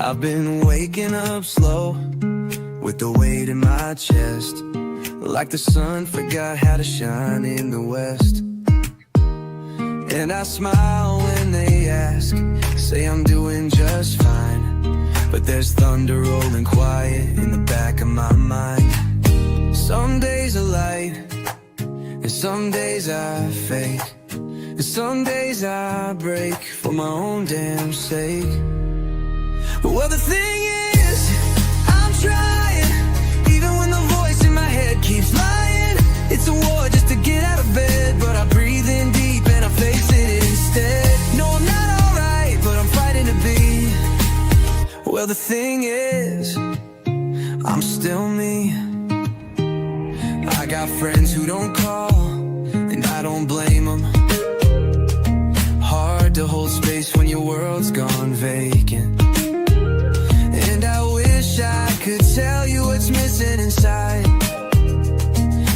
I've been waking up slow with the weight in my chest, like the sun forgot how to shine in the west. And I smile when they ask, say I'm doing just fine, but there's thunder rolling quiet in the back of my mind. Some days are light, and some days I fake, and some days I break for my own damn sake. Well, the thing is, I'm trying, even when the voice in my head keeps lying. It's a war just to get out of bed, but I breathe in deep and I face it instead. No, I'm not alright, but I'm fighting to be. Well, the thing is, I'm still me. I got friends who don't call, and I don't blame them. Hard to hold space when your world's gone vacant. And I wish I could tell you what's missing inside,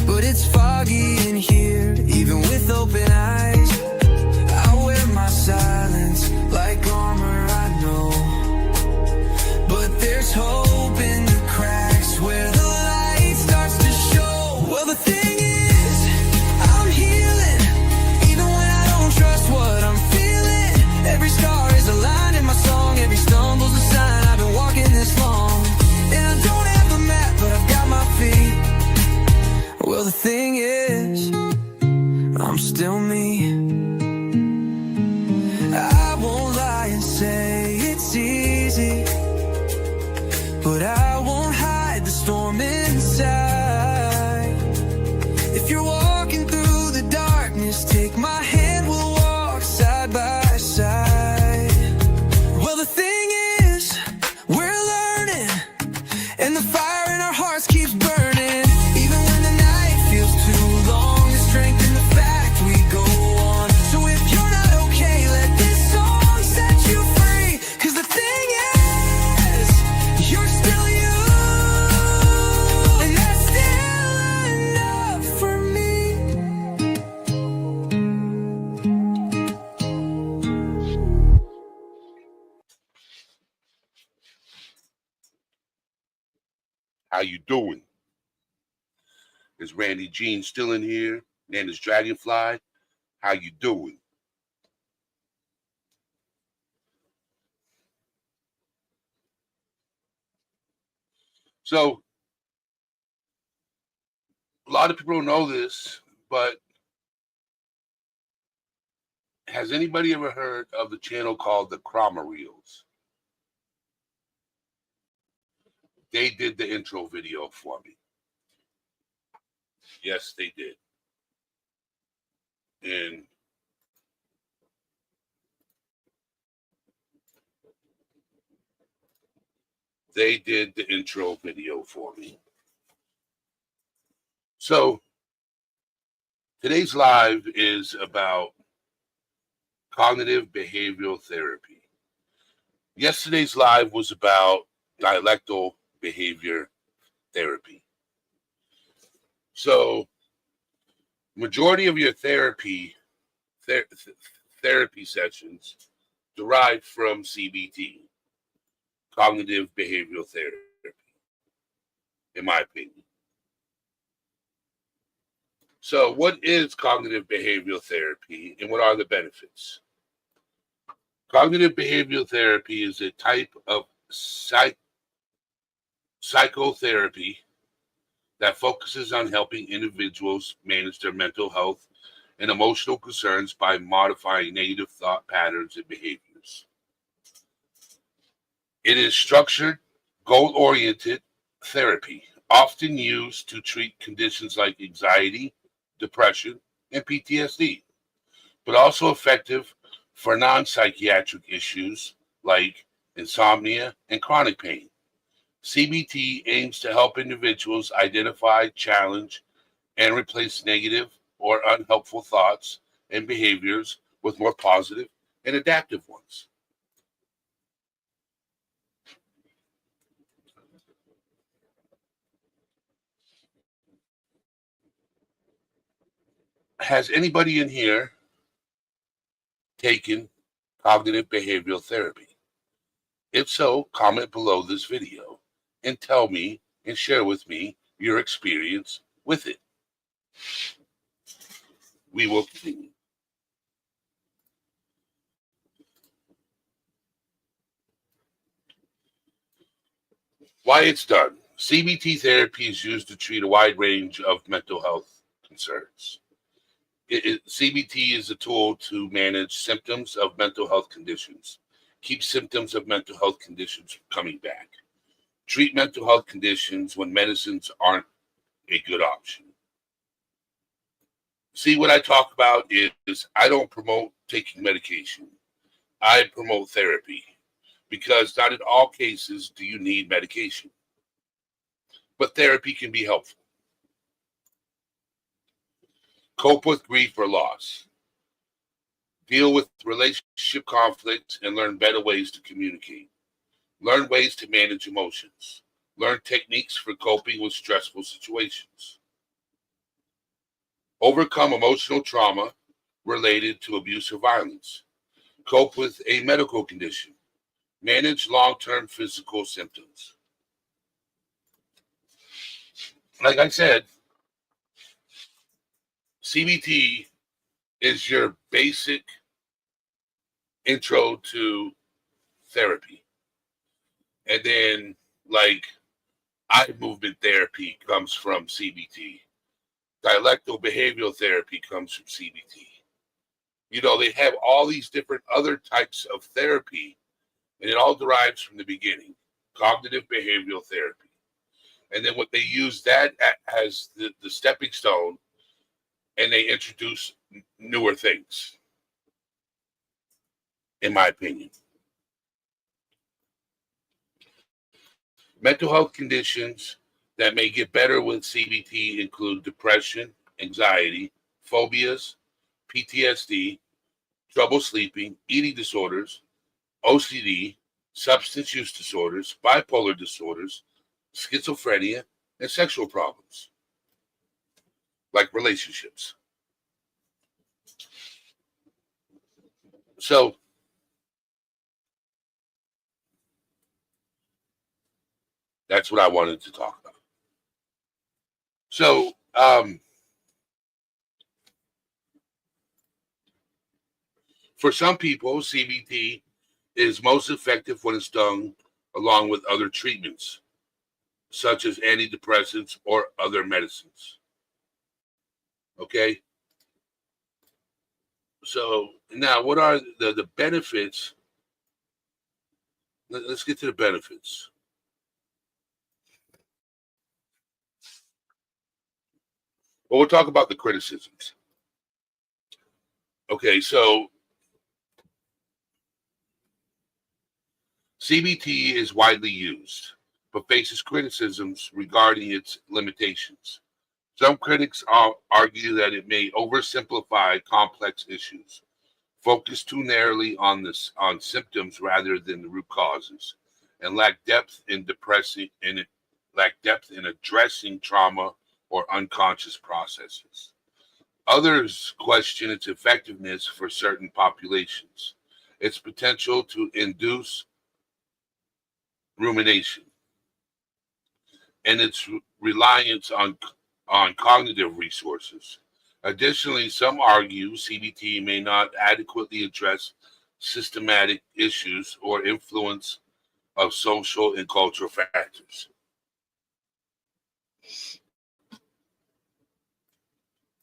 but it's foggy in here, even with open eyes. I wear my silence like armor, I know, but there's hope in the cracks where the light starts to show. Well, the thing is, I'm healing, even when I don't trust what I'm feeling. Every star is a line in my song, every stumble's a sign. I've been walking this long, and I don't have a map, but I've got my feet. Well, the thing is, I'm still me. I won't lie and say it's easy, but I won't hide the storm inside. If you're walking through the darkness, take my hand, we'll walk side by side. Well, the thing is, we're learning, and the fire in our hearts keeps burning. Even when the night feels too long, the strength in the fact we go on. So if you're not okay, let this song set you free. 'Cause the thing is, you're still you, and that's still enough for me. How you doing? Is Randy Jean still in here? Man, is Dragonfly. How you doing? So, a lot of people don't know this, but has anybody ever heard of the channel called the Chroma Reels? They did the intro video for me. Yes, they did. And they did the intro video for me. So today's live is about cognitive behavioral therapy. Yesterday's live was about dialectal behavior therapy. So majority of your therapy sessions derive from CBT, cognitive behavioral therapy, in my opinion. So what is cognitive behavioral therapy and what are the benefits? Cognitive behavioral therapy is a type of psychotherapy that focuses on helping individuals manage their mental health and emotional concerns by modifying negative thought patterns and behaviors. It is structured, goal-oriented therapy, often used to treat conditions like anxiety, depression, and PTSD, but also effective for non-psychiatric issues like insomnia and chronic pain. CBT aims to help individuals identify, challenge, and replace negative or unhelpful thoughts and behaviors with more positive and adaptive ones. Has anybody in here taken cognitive behavioral therapy? If so, comment below this video and tell me and share with me your experience with it. We will continue. Why it's done. CBT therapy is used to treat a wide range of mental health concerns. CBT is a tool to manage symptoms of mental health conditions, keep symptoms of mental health conditions coming back, treat mental health conditions when medicines aren't a good option. See, what I talk about is I don't promote taking medication. I promote therapy because not in all cases do you need medication, but therapy can be helpful. Cope with grief or loss. Deal with relationship conflicts and learn better ways to communicate. Learn ways to manage emotions. Learn techniques for coping with stressful situations. Overcome emotional trauma related to abuse or violence. Cope with a medical condition. Manage long-term physical symptoms. Like I said, CBT is your basic intro to therapy. And then, like, eye movement therapy comes from CBT. Dialectical behavioral therapy comes from CBT. You know, they have all these different other types of therapy, and it all derives from the beginning. Cognitive behavioral therapy. And then what they use that as the stepping stone, and they introduce newer things, in my opinion. Mental health conditions that may get better with CBT include depression, anxiety, phobias, PTSD, trouble sleeping, eating disorders, OCD, substance use disorders, bipolar disorders, schizophrenia, and sexual problems, like relationships. So, that's what I wanted to talk about. So, for some people, CBT is most effective when it's done along with other treatments, such as antidepressants or other medicines. Okay? So, now what are the benefits? Let's get to the benefits. Well, we'll talk about the criticisms. Okay, so CBT is widely used, but faces criticisms regarding its limitations. Some critics argue that it may oversimplify complex issues, focus too narrowly on symptoms rather than the root causes, and lack depth in addressing trauma or unconscious processes. Others question its effectiveness for certain populations, its potential to induce rumination, and its reliance on cognitive resources. Additionally, some argue CBT may not adequately address systematic issues or influence of social and cultural factors.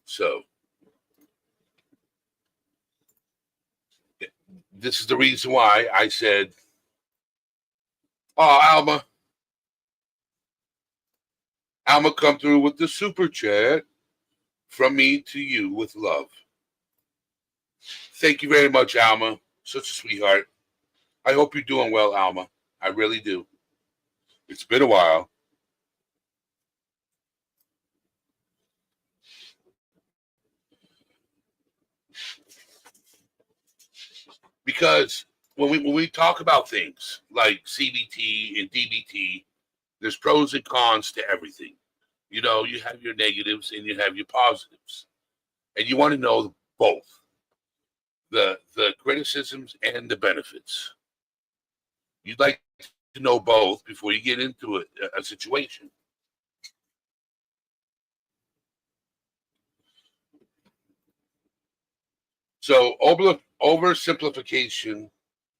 So, this is the reason why I said, oh, Alma come through with the super chat from me to you with love. Thank you very much, Alma. Such a sweetheart. I hope you're doing well, Alma. I really do. It's been a while. Because when we talk about things like CBT and DBT, there's pros and cons to everything. You know, you have your negatives and you have your positives. And you want to know both. The criticisms and the benefits. You'd like to know both before you get into a situation. So oversimplification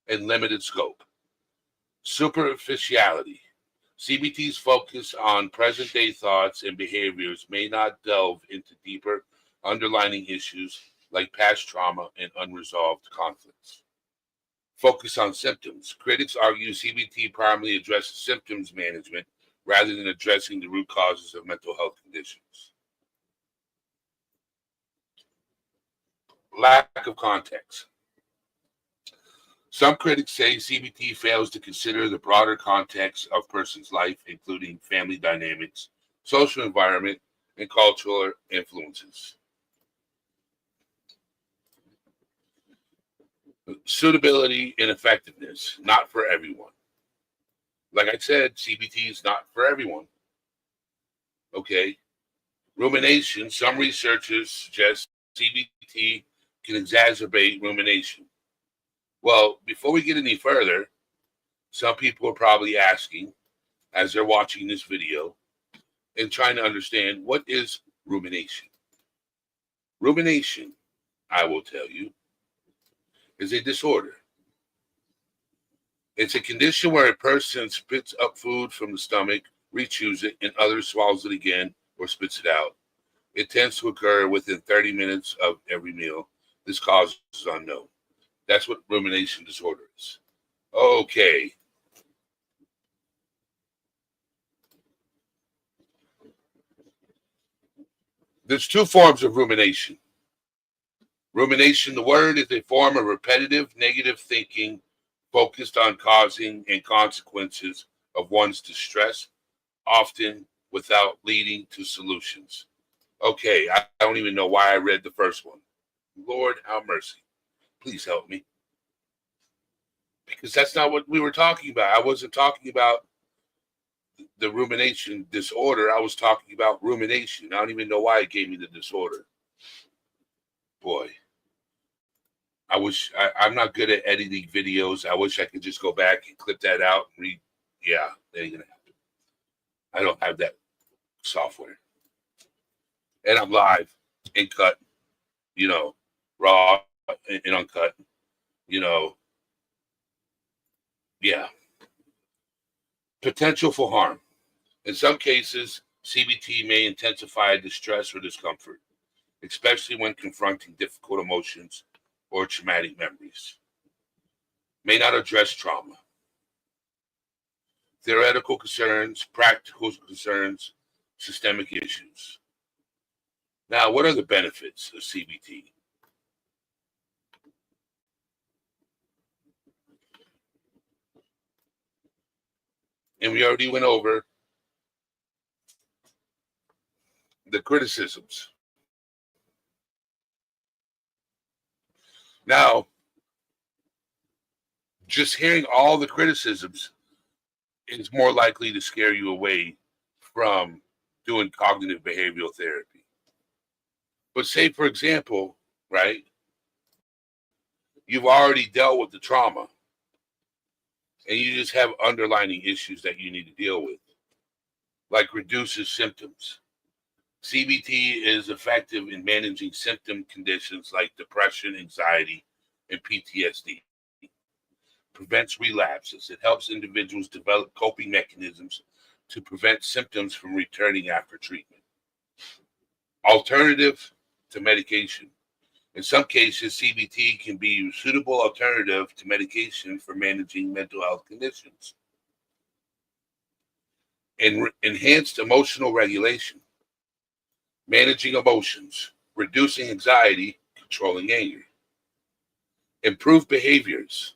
and limited scope. Superficiality. CBT's focus on present day thoughts and behaviors may not delve into deeper underlying issues like past trauma and unresolved conflicts. Focus on symptoms. Critics argue CBT primarily addresses symptoms management rather than addressing the root causes of mental health conditions. Lack of context. Some critics say CBT fails to consider the broader context of a person's life, including family dynamics, social environment, and cultural influences. Suitability and effectiveness, not for everyone. Like I said, CBT is not for everyone. Okay. Rumination. Some researchers suggest CBT can exacerbate rumination. Well, before we get any further, some people are probably asking, as they're watching this video, and trying to understand, what is rumination? Rumination, I will tell you, is a disorder. It's a condition where a person spits up food from the stomach, rechews it, and others swallows it again or spits it out. It tends to occur within 30 minutes of every meal. This cause is unknown. That's what rumination disorder is. Okay. There's two forms of rumination. Rumination, the word, is a form of repetitive negative thinking focused on causing and consequences of one's distress, often without leading to solutions. Okay, I don't even know why I read the first one. Lord, have mercy. Please help me. Because that's not what we were talking about. I wasn't talking about the rumination disorder. I was talking about rumination. I don't even know why it gave me the disorder. Boy, I'm not good at editing videos. I wish I could just go back and clip that out and read. Yeah, that ain't gonna happen. I don't have that software. And I'm live and cut, raw and uncut, yeah. Potential for harm. In some cases, CBT may intensify distress or discomfort, especially when confronting difficult emotions or traumatic memories. May not address trauma. Theoretical concerns, practical concerns, systemic issues. Now, what are the benefits of CBT? And we already went over the criticisms. Now, just hearing all the criticisms is more likely to scare you away from doing cognitive behavioral therapy. But say, for example, right, you've already dealt with the trauma and you just have underlying issues that you need to deal with, like reduces symptoms. CBT is effective in managing symptom conditions like depression, anxiety, and PTSD. Prevents relapses. It helps individuals develop coping mechanisms to prevent symptoms from returning after treatment. Alternative to medication. In some cases, CBT can be a suitable alternative to medication for managing mental health conditions. Enhanced emotional regulation. Managing emotions, reducing anxiety, controlling anger. Improve behaviors.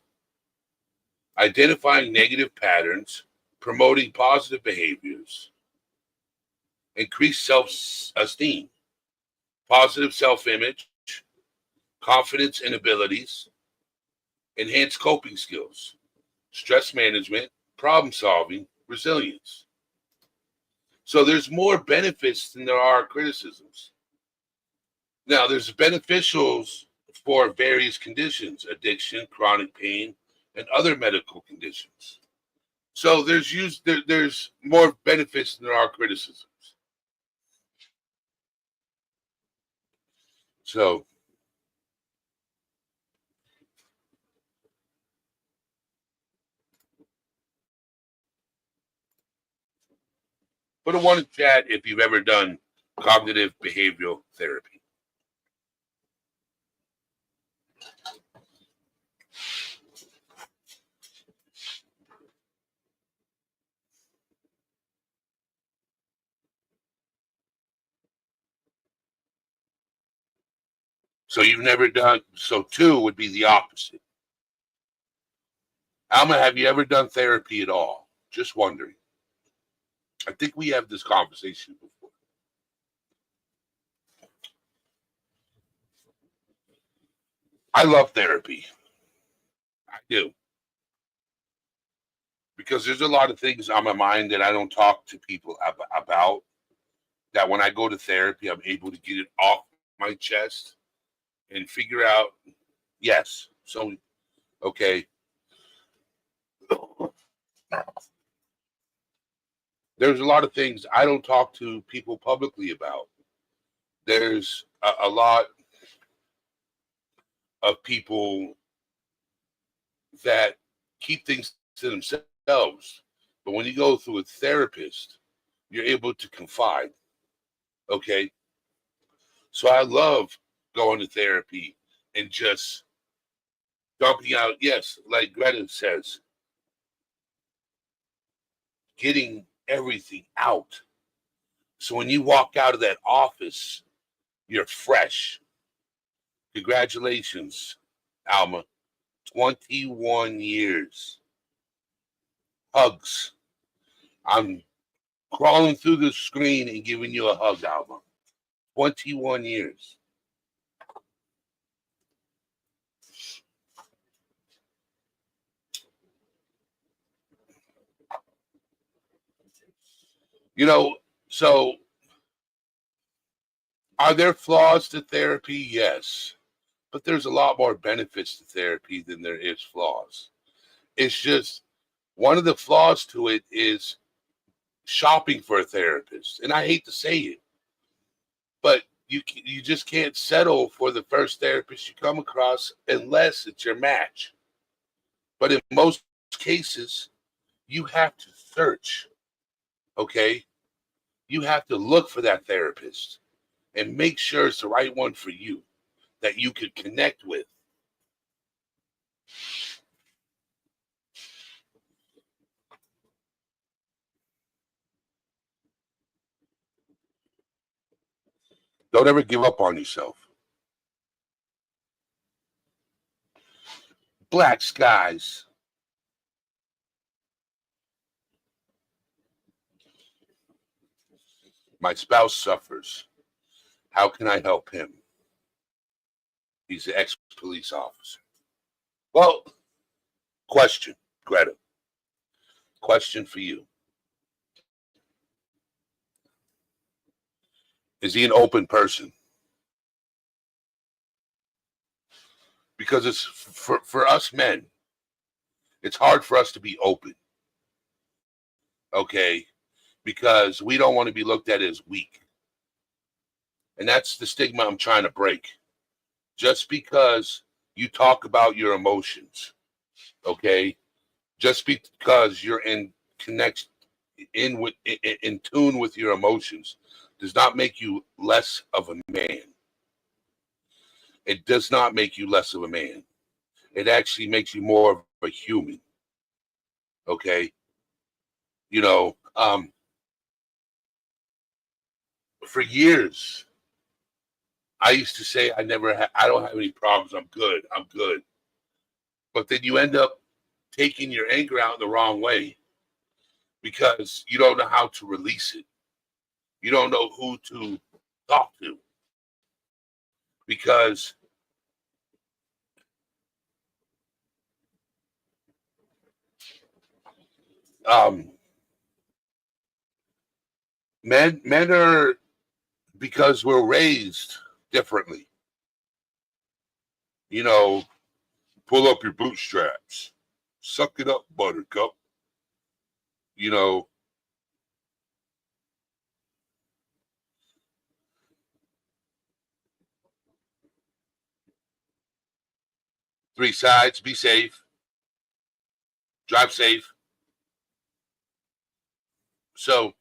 Identifying negative patterns, promoting positive behaviors. Increase self-esteem. Positive self-image. Confidence and abilities. Enhance coping skills. Stress management, problem solving, resilience. So there's more benefits than there are criticisms. Now, there's beneficials for various conditions: addiction, chronic pain, and other medical conditions. So there's more benefits than there are criticisms. So put a one in chat if you've ever done cognitive behavioral therapy. So you've never done, so two would be the opposite. Alma, have you ever done therapy at all? Just wondering. I think we have this conversation before. I love therapy. I do. Because there's a lot of things on my mind that I don't talk to people about, that when I go to therapy, I'm able to get it off my chest and figure out, yes. So, okay. There's a lot of things I don't talk to people publicly about. There's a lot of people that keep things to themselves. But when you go through a therapist, you're able to confide. Okay. So I love going to therapy and just dumping out, yes, like Greta says, getting everything out. So when you walk out of that office, you're fresh. Congratulations, Alma. 21 years. Hugs. I'm crawling through the screen and giving you a hug, Alma. 21 years. You know, so are there flaws to therapy? Yes. But there's a lot more benefits to therapy than there is flaws. It's just one of the flaws to it is shopping for a therapist. And I hate to say it, but you just can't settle for the first therapist you come across unless it's your match. But in most cases, you have to search, okay? You have to look for that therapist and make sure it's the right one for you, that you could connect with. Don't ever give up on yourself. Black skies. My spouse suffers. How can I help him? He's an ex-police officer. Well, question, Greta. Question for you. Is he an open person? Because it's for us men, it's hard for us to be open. Okay? Because we don't want to be looked at as weak. And that's the stigma I'm trying to break. Just because you talk about your emotions, okay? Just because you're in tune with your emotions does not make you less of a man. It does not make you less of a man. It actually makes you more of a human. Okay? You know, for years, I used to say I don't have any problems. I'm good. But then you end up taking your anger out in the wrong way because you don't know how to release it. You don't know who to talk to because men are, because we're raised differently. You know, pull up your bootstraps. Suck it up, Buttercup. You know, three sides, be safe, drive safe. So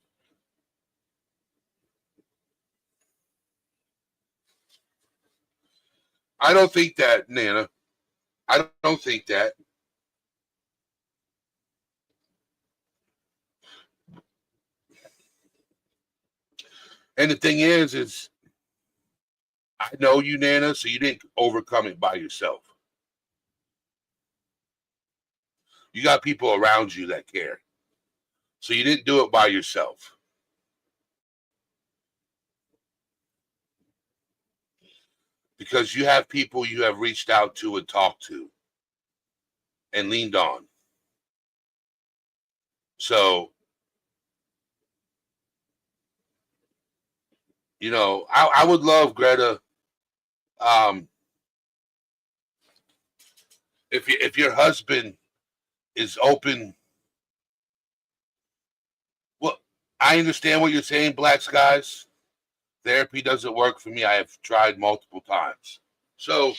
I don't think that, Nana. I don't think that. And the thing is I know you, Nana, so you didn't overcome it by yourself. You got people around you that care. So you didn't do it by yourself. Because you have people you have reached out to and talked to and leaned on. So, I would love, Greta, um, if your husband is open. Well, I understand what you're saying, Black Skies. Therapy doesn't work for me. I have tried multiple times. So,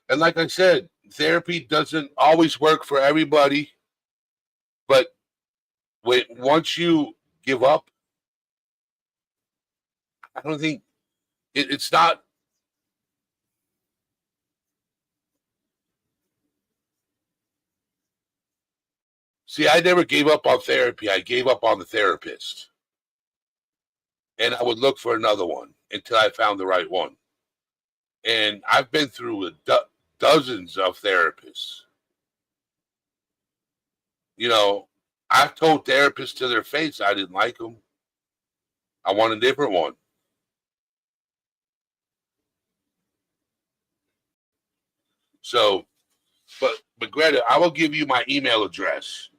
and like I said, therapy doesn't always work for everybody. But once you give up, I don't think it's not. See, I never gave up on therapy. I gave up on the therapist. And I would look for another one until I found the right one. And I've been through dozens of therapists. I've told therapists to their face I didn't like them. I want a different one. So, but Greta, I will give you my email address.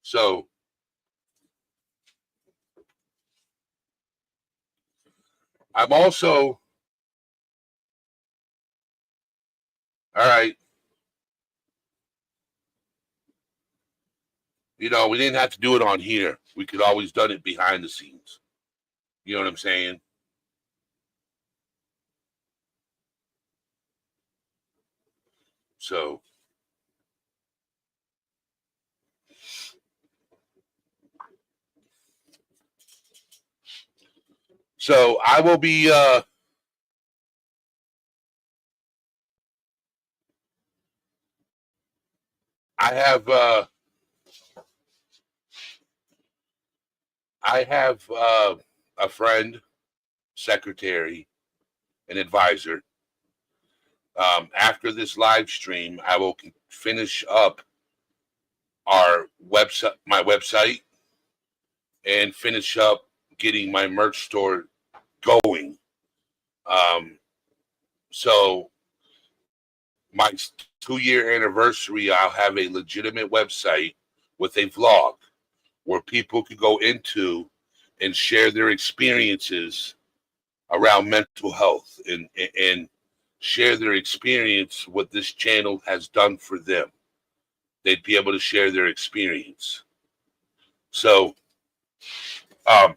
So, I'm also all right. We didn't have to do it on here. We could always done it behind the scenes. You know what I'm saying? So, I will be. I have. I have a friend, secretary, an advisor. After this live stream, I will finish up my website, and finish up getting my merch store going. Um, so my 2-year anniversary, I'll have a legitimate website with a vlog where people can go into and share their experiences around mental health and share their experience, what this channel has done for them. They'd be able to share their experience. So, um,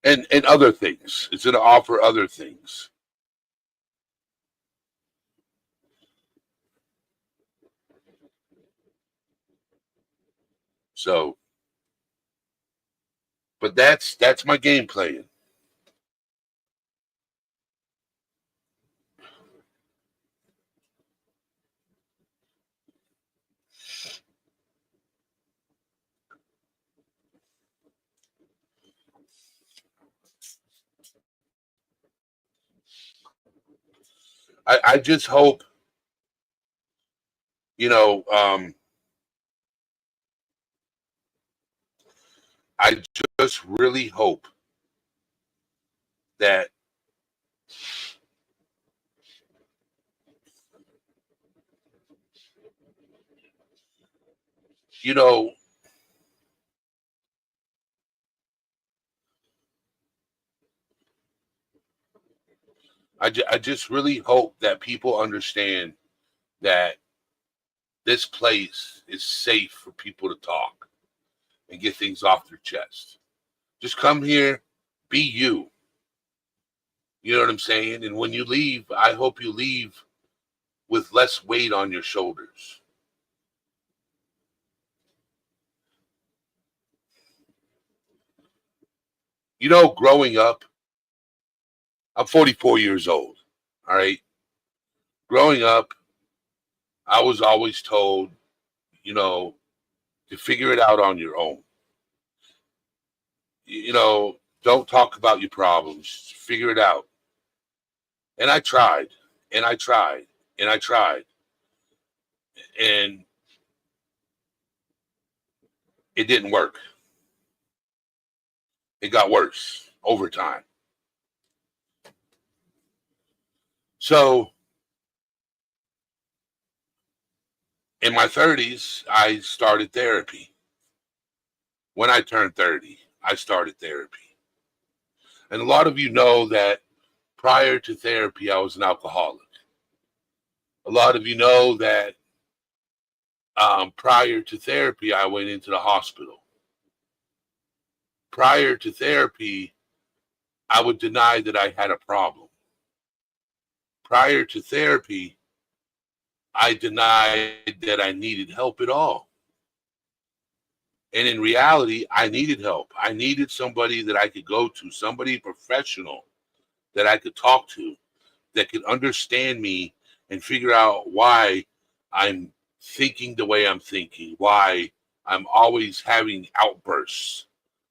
and other things. It's going to offer other things. So, but that's my game plan. I just hope, you know, I just really hope that, you know, I just really hope that people understand that this place is safe for people to talk and get things off their chest. Just come here, be you. You know what I'm saying? And when you leave, I hope you leave with less weight on your shoulders. You know, growing up, I'm 44 years old. All right. Growing up, I was always told, you know, to figure it out on your own. You know, don't talk about your problems, figure it out. And I tried, and I tried, and I tried. And it didn't work. It got worse over time. So in my 30s, I started therapy. When I turned 30, I started therapy. And a lot of you know that prior to therapy, I was an alcoholic. A lot of you know that prior to therapy, I went into the hospital. Prior to therapy, I would deny that I had a problem. Prior to therapy, I denied that I needed help at all. And in reality, I needed help. I needed somebody that I could go to, somebody professional that I could talk to, that could understand me and figure out why I'm thinking the way I'm thinking, why I'm always having outbursts,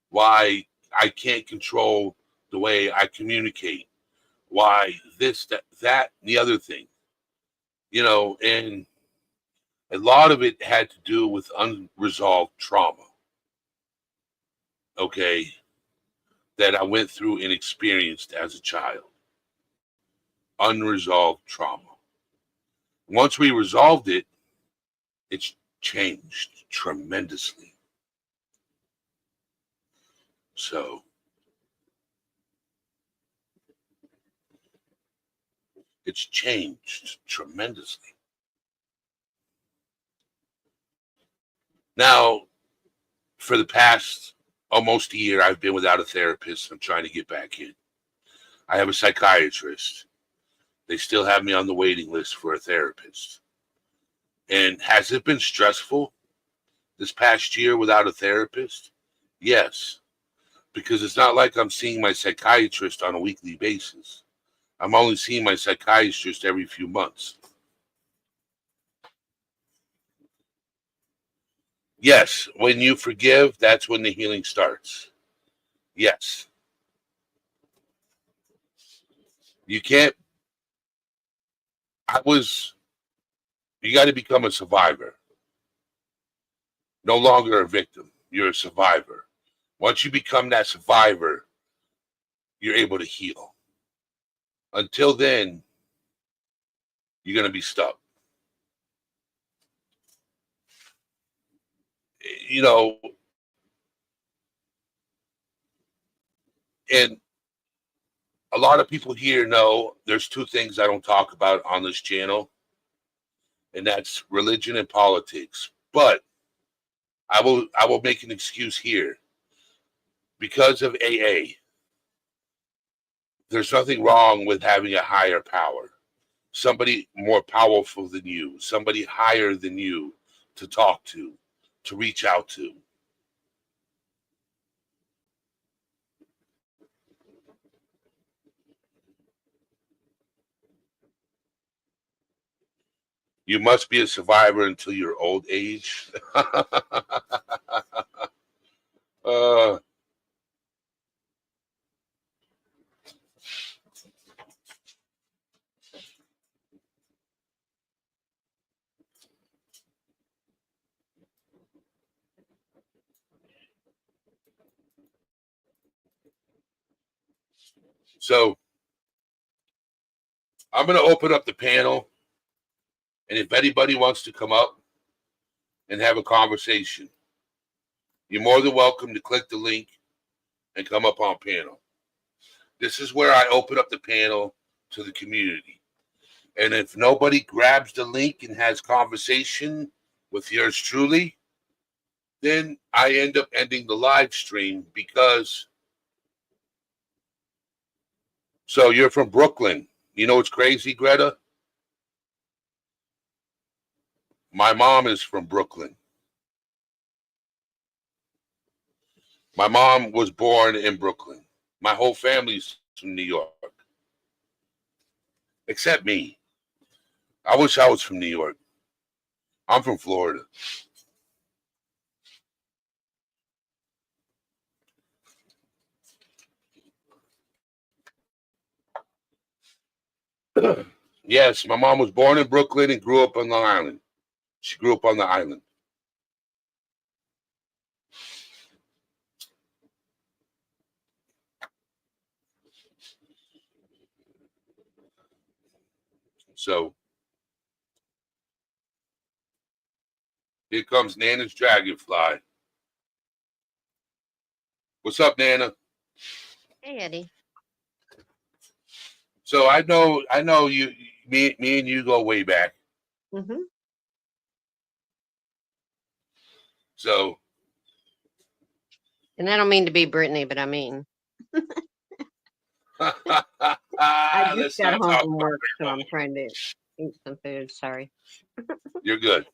why I can't control the way I communicate, why this, that, and the other thing, you know, and a lot of it had to do with unresolved trauma, okay, that I went through and experienced as a child. Unresolved trauma. Once we resolved it, it's changed tremendously. So it's changed tremendously. Now, for the past almost a year, I've been without a therapist. I'm trying to get back in. I have a psychiatrist. They still have me on the waiting list for a therapist. And has it been stressful this past year without a therapist? Yes, because it's not like I'm seeing my psychiatrist on a weekly basis. I'm only seeing my psychiatrist every few months. Yes, when you forgive, that's when the healing starts. Yes. You can't, I was, you got to become a survivor. No longer a victim. You're a survivor. Once you become that survivor, you're able to heal. Until then, you're going to be stuck. You know, and a lot of people here know there's two things I don't talk about on this channel, and that's religion and politics. But I will make an excuse here. Because of AA, there's nothing wrong with having a higher power, somebody more powerful than you, somebody higher than you to talk to reach out to. You must be a survivor until your old age. uh, So I'm going to open up the panel, and if anybody wants to come up and have a conversation, you're more than welcome to click the link and come up on panel. This is where I open up the panel to the community. And if nobody grabs the link and has conversation with yours truly, then I end up ending the live stream because. So you're from Brooklyn. You know what's crazy, Greta? My mom is from Brooklyn. My mom was born in Brooklyn. My whole family's from New York. Except me. I wish I was from New York. I'm from Florida. Yes, my mom was born in Brooklyn and grew up on Long Island. She grew up on the island. So here comes Nana's Dragonfly. What's up, Nana? Hey, Eddie. So I know you, me and you go way back. Mm-hmm. So. And I don't mean to be Brittany, but I mean, I just Let's got not home talk from about work, so I'm it. trying to eat some food. Sorry. You're good.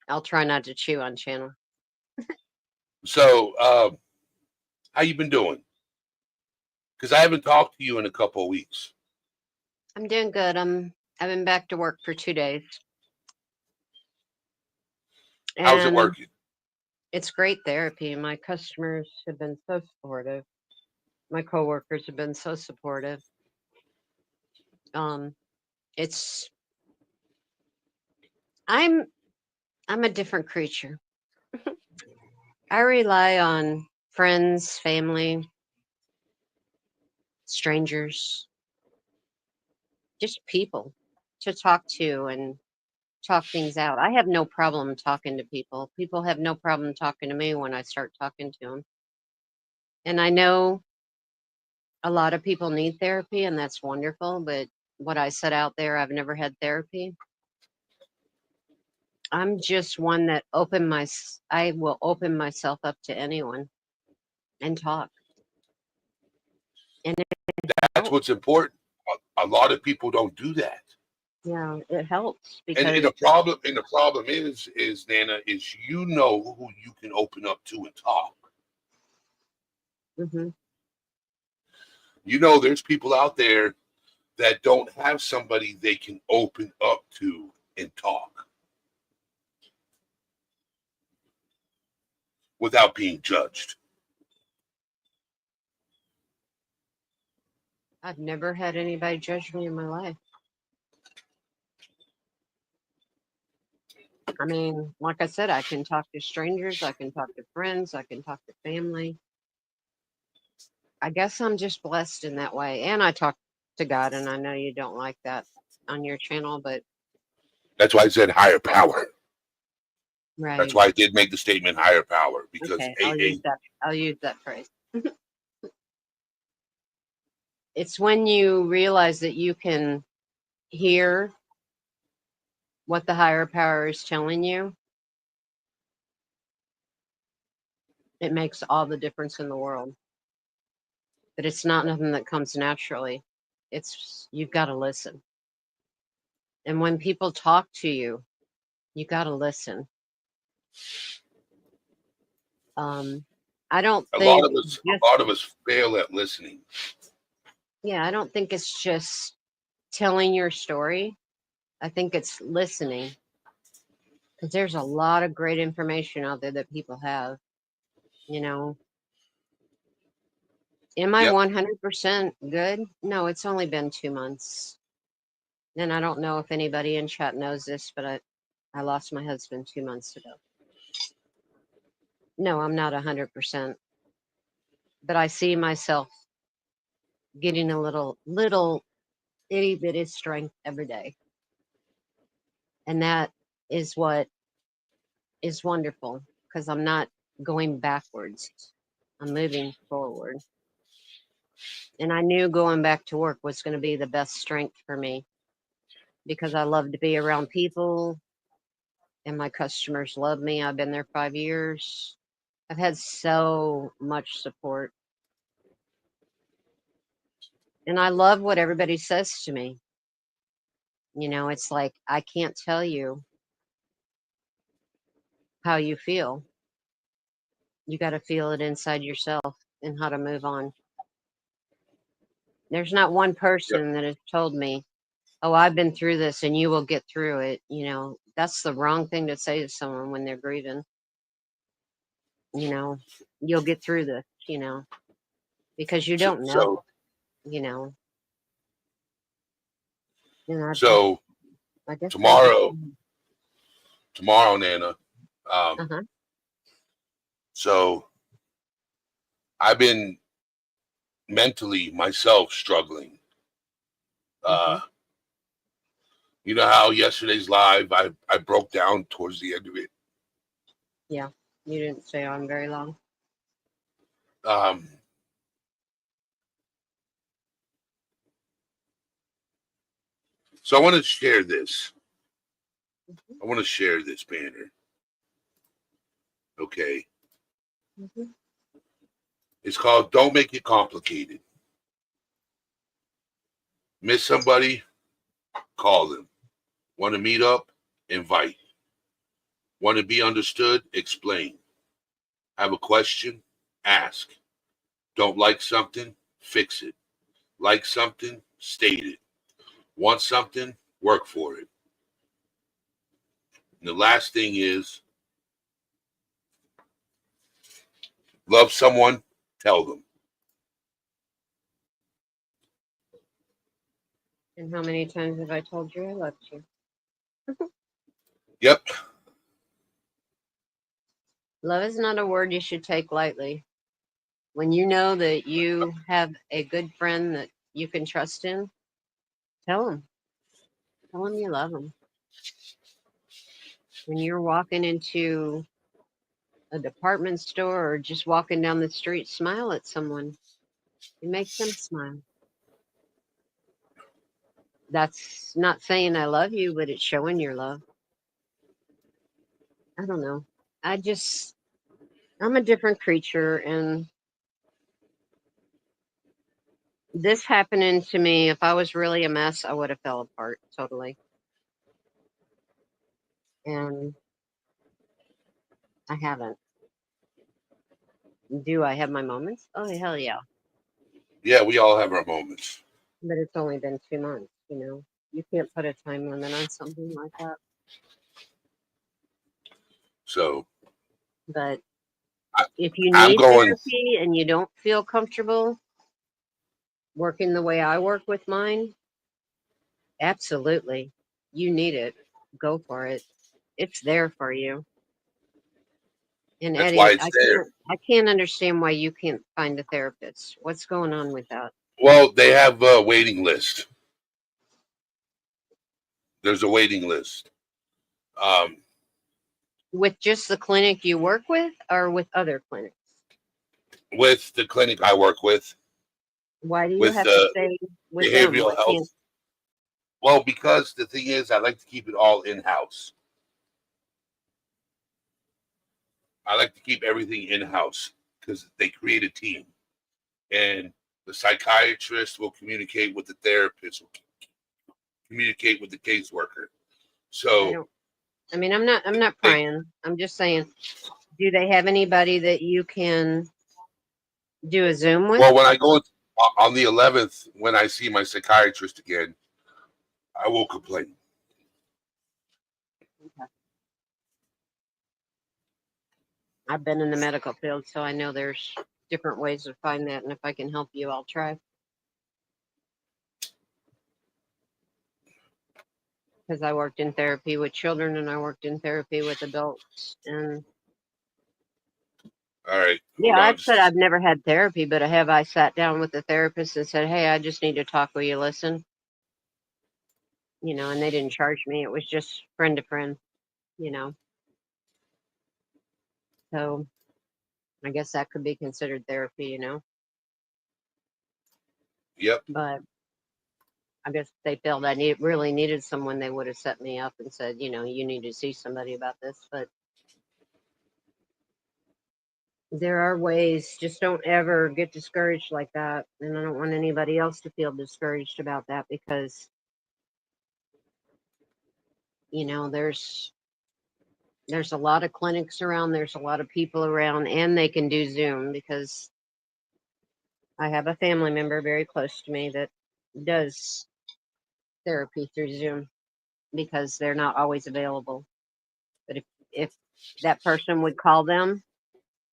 I'll try not to chew on channel. So, how you been doing? Because I haven't talked to you in a couple of weeks. I'm doing good. I've been back to work for 2 days. How's it And working? it's great therapy. My customers have been so supportive. My coworkers have been so supportive. It's I'm a different creature. I rely on friends, family, strangers, just people to talk to and talk things out. I have no problem talking to people. People have no problem talking to me when I start talking to them. And I know a lot of people need therapy, and that's wonderful. But what I said out there, I've never had therapy. I'm just one that I will open myself up to anyone and talk. And it That's helps. what's important. A lot of people don't do that. Yeah, it helps And because the problem is Nana, is you know who you can open up to and talk. mhm, You know there's people out there that don't have somebody they can open up to and talk without being judged. I've never had anybody judge me in my life. I mean, like I said, I can talk to strangers, I can talk to friends, I can talk to family. I guess I'm just blessed in that way. And I talk to God, and I know you don't like that on your channel, but That's why I said higher power. That's right. why I did make the statement higher power, because Okay, I'll use that phrase. It's when you realize that you can hear what the higher power is telling you, it makes all the difference in the world. But it's not nothing that comes naturally. It's you've got to listen. And when people talk to you, you got to listen. Um, I don't a lot think of us just a lot of us fail at listening. yeah, I don't think it's just telling your story. I think it's listening because there's a lot of great information out there that people have. You know, am I Yep, 100% good? No, it's only been 2 months. And I don't know if anybody in chat knows this, but I lost my husband 2 months ago. No, I'm not 100%, but I see myself getting a little itty bitty strength every day. And that is what is wonderful because I'm not going backwards. I'm moving forward. And I knew going back to work was going to be the best strength for me because I love to be around people and my customers love me. I've been there 5 years. I've had so much support. And I love what everybody says to me. It's like I can't tell you how you feel. You got to feel it inside yourself and how to move on. There's not one Yep. person that has told me, "Oh, I've been through this and you will get through it." That's the wrong thing to say to someone when they're grieving. You know, you'll get through this, because you So don't know, so you know. And so I guess I just, tomorrow, Nana. Um, uh-huh, so I've been mentally myself struggling. hmm Uh, you know how yesterday's live I broke down towards the end of it. yeah. You didn't stay on very long. Um, so I want to share this. I want to share this banner. Okay, hmm it's called "Don't Make It Complicated." Miss somebody? Call them. Want to meet up? Invite. Want to be understood? Explain. Have a question? Ask. Don't like something? Fix it. Like something? State it. Want something? Work for it. And the last thing is love someone? Tell them. And how many times have I told you I loved you? Yep. Love is not a word you should take lightly. When you know that you have a good friend that you can trust in, tell them. Tell them you love them. When you're walking into a department store or just walking down the street, smile at someone. It makes them smile. That's not saying I love you, but it's showing your love. I don't know. I'm a different creature, and this happening to me, if I was really a mess, I would have fell apart totally. And I haven't. Do I have my moments? Oh, hell yeah. Yeah, we all have our moments. But it's only been 2 months, You can't put a time limit on something like that. So But I, if you I'm need going, therapy and you don't feel comfortable working the way I work with mine, absolutely. You need it. Go for it. It's there for you. And that's why Eddie, it's there. I can't understand why you can't find a therapist. What's going on with that? Well, they have a waiting list. There's a waiting list. Um, With just the clinic you work with or with other clinics? with the clinic I work with, Why do you with have to stay with them? behavioral Why health. can't Well, because the thing is, I like to keep it all in house. I like to keep everything in house because they create a team, and the psychiatrist will communicate with the therapist, will communicate with the caseworker. I So, don't I'm not they, prying. I'm just saying, do they have anybody that you can do a Zoom with? well, when I go on the 11th, when I see my psychiatrist again, I will complain. I've been in the medical field, so I know there's different ways to find that, and if I can help you, I'll try. Because I worked in therapy with children and I worked in therapy with adults, and All right, Yeah, hold on. I've said I've never had therapy, but I sat down with the therapist and said, "Hey, I just need to talk. Will you listen?" And they didn't charge me. It was just friend to friend, you know. So I guess that could be considered therapy. Yep. But I guess if they felt I really needed someone, they would have set me up and said, you need to see somebody about this. But there are ways. Just don't ever get discouraged like that. And I don't want anybody else to feel discouraged about that because, there's a lot of clinics around, there's a lot of people around, and they can do Zoom because I have a family member very close to me that does therapy through Zoom because they're not always available. But if that person would call them,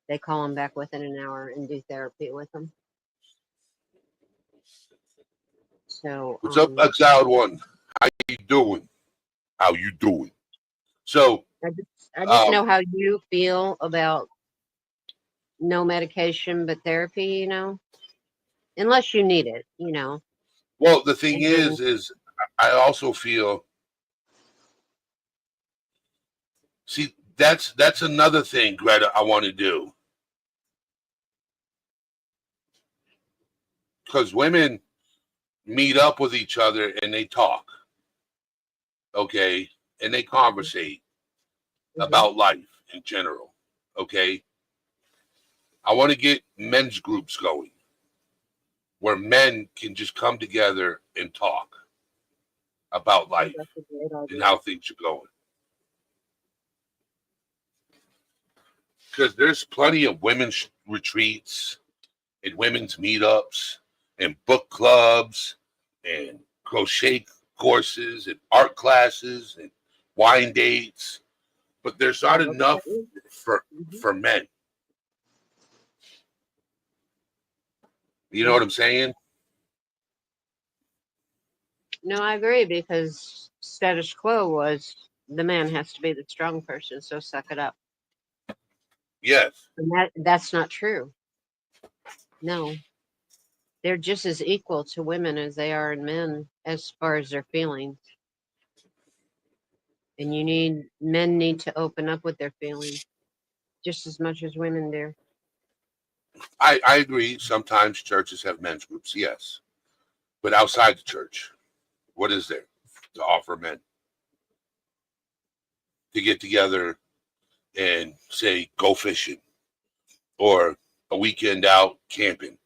they call them back within an hour and do therapy with them. So What's up, Exiled One? How you doing? How you doing? So, I just know how you feel about no medication but therapy, unless you need it. well, the thing And is I also feel. See, that's another thing, Greta. I want to do because women meet up with each other and they talk, okay, and they conversate Mhm. about life in general, okay. I want to get men's groups going where men can just come together and talk about I think life that's a great and idea. how things are going. Because there's plenty of women's retreats and women's meetups and book clubs and crochet courses and art classes and wine dates, but there's I not look enough at you. for Mhm. for men. You know Yeah. what I'm saying? No, I agree because status quo was the man has to be the strong person, so suck it up. Yes. And that's not true. No, they're just as equal to women as they are in men as far as their feelings. And men need to open up with their feelings just as much as women do. I agree. Sometimes churches have men's groups, yes. But outside the church, what is there to offer men to get together and say, go fishing or a weekend out camping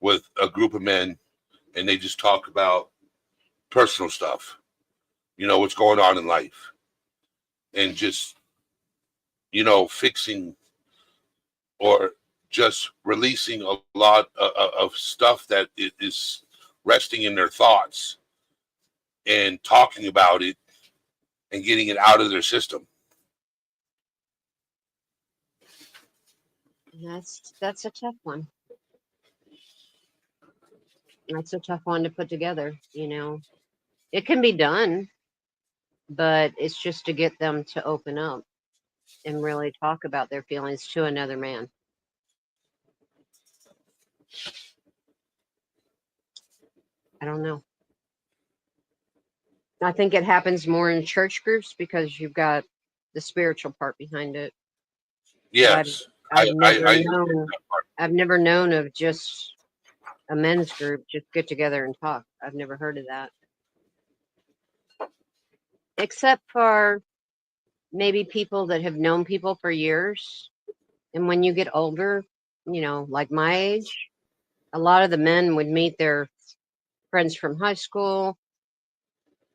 with a group of men and they just talk about personal stuff, what's going on in life and just, fixing or just releasing a lot of stuff that is resting in their thoughts and talking about it and getting it out of their system. That's a tough one. That's a tough one to put together. It can be done, but it's just to get them to open up and really talk about their feelings to another man. I don't know. I think it happens more in church groups because you've got the spiritual part behind it. But Yes, I've never I agree with known that part. I've never known of just a men's group just get together and talk. I've never heard of that. Except for maybe people that have known people for years. And when you get older, like my age, a lot of the men would meet their friends from high school,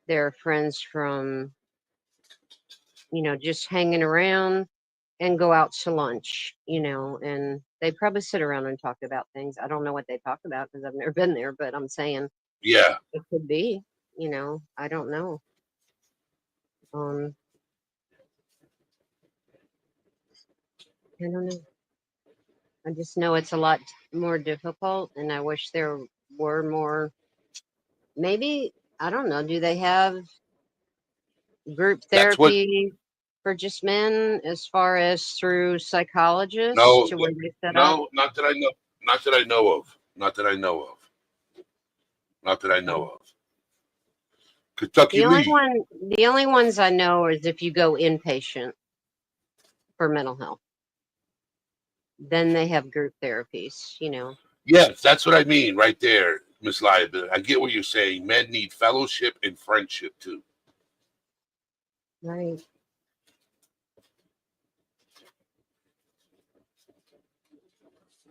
their friends from, just hanging around and go out to lunch, and they probably sit around and talk about things. I don't know what they talk about because I've never been there, but I'm saying Yeah, it could be, I don't know. Um, I don't know. I just know it's a lot more difficult, and I wish there were more. Maybe, I don't know. Do they have group that's what therapy for just men as far as through psychologists No, to where they set up? no, not that I know. Not that I know of. Not that I know of. Not that I know Okay. of. Kentucky Lee. The only ones I know is if you go inpatient for mental health. Then they have group therapies, you know. Yes, that's what I mean right there, Miss Liability. I get what you're saying. Men need fellowship and friendship too. Right.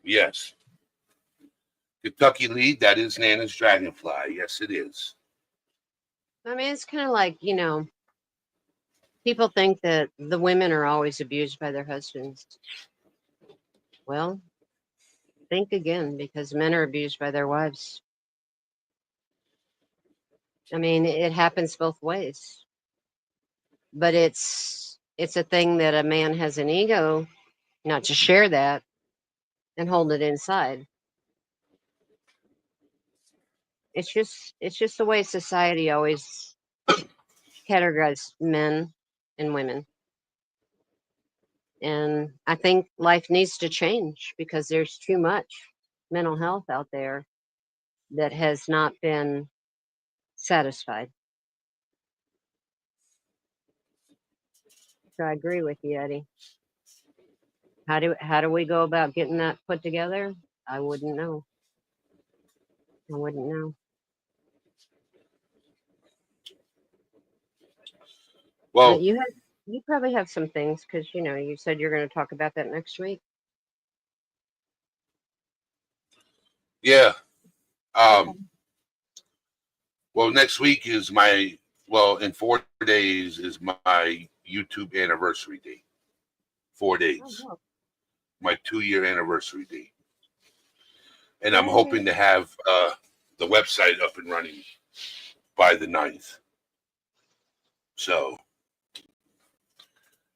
Yes. Kentucky Lee, that is Nana's Dragonfly. Yes, it is. I mean, it's kind of like, you know, people think that the women are always abused by their husbands. Well, think again because men are abused by their wives. I mean, it happens both ways. But it's a thing that a man has an ego not to share that and hold it inside. It's just the way society always categorizes men and women. And I think life needs to change because there's too much mental health out there that has not been satisfied. So I agree with you, Eddie. How do we go about getting that put together? I wouldn't know. I wouldn't know. But Well, you probably have some things because you know you said you're going to talk about that next week. yeah. Okay. Well, next week is in 4 days is my YouTube anniversary date. 4 days. Oh, My 2-year anniversary date. And I'm well. hoping to have the website up and running by the 9th. So,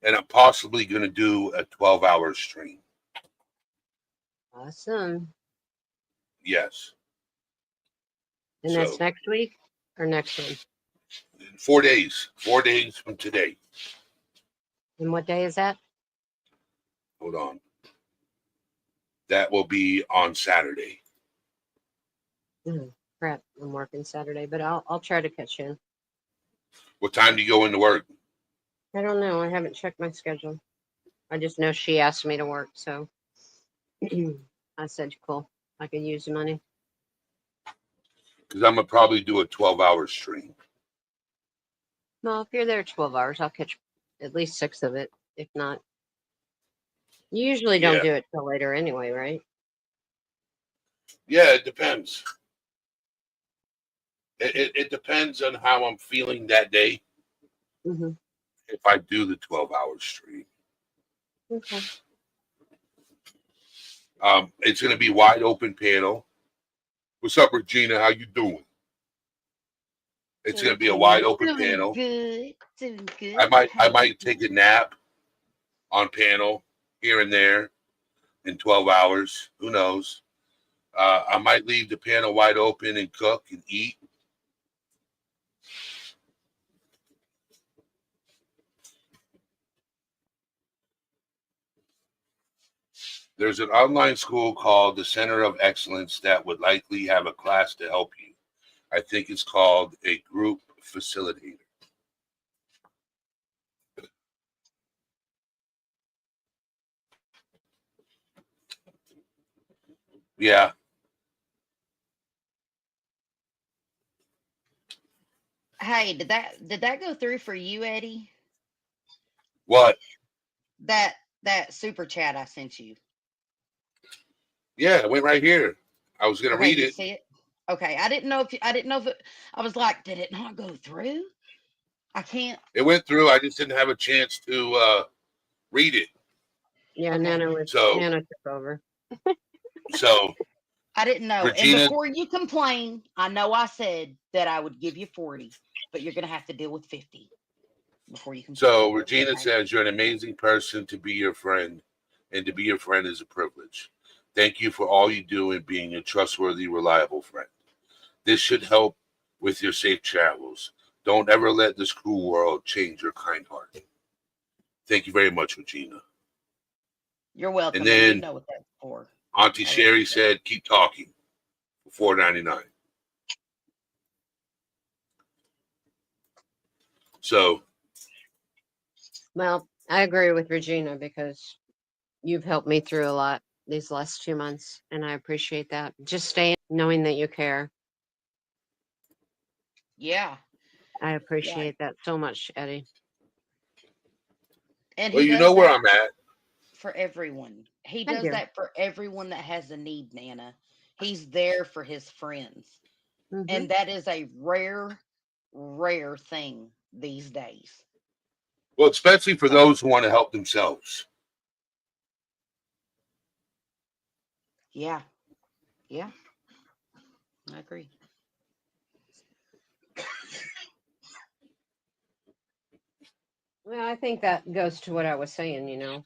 and I'm possibly going to do a 12-hour stream. Awesome. Yes. And that's So, next week or next one? 4 days. 4 days from today. And what day is that? Hold on. That will be on Saturday. Crap, I'm working Saturday, but I'll try to catch in. What time do you go into work? I don't know. I haven't checked my schedule. I just know she asked me to work, so I said, cool. I could use the money. Because I'm going to probably do a 12-hour stream. Well, if you're there 12 hours, I'll catch at least 6 of it. If not, you usually don't Yeah. do it till later anyway, right? Yeah, it depends. It depends on how I'm feeling that day Mm-hmm. if I do the 12-hour stream. Okay. It's going to be wide open panel. What's up, Regina? How you doing? It's going to be a wide open Doing panel. good. Doing good. I might take a nap on panel here and there in 12 hours. Who knows? I might leave the panel wide open and cook and eat. There's an online school called the Center of Excellence that would likely have a class to help you. I think it's called a group facilitator. Yeah. Hey, did that go through for you, Eddie? What? That super chat I sent you. Yeah, it went right here. I was going to Okay, read you it. see it? Okay, I didn't know if it, I was like, did it not go through? I can't. It went through. I just didn't have a chance to read it. Yeah, Okay. So, Nana took over. I didn't know. And Regina, before you complain, I know I said that I would give you 40, but you're gonna have to deal with 50 before you complain. so Regina Okay. says you're an amazing person to be your friend, and to be your friend is a privilege. Thank you for all you do and being a trustworthy, reliable friend. This should help with your safe travels. Don't ever let this cruel world change your kind heart. Thank you very much, Regina. You're welcome, And and you then know what that's for. Auntie I love Sherry you. said, "Keep talking." For $4.99. So Well, I agree with Regina because you've helped me through a lot these last 2 months, and I appreciate that. Just staying, knowing that you care. Yeah, I yeah. appreciate that so much, Eddie. And well, he you know does where that I'm at. for everyone. He I does do. that for everyone that has a need, Nana. He's there for his friends. Hmm. And that is a rare, rare thing these days. Well, especially for those who want to help themselves. Yeah, yeah, I agree. Well, I think that goes to what I was saying,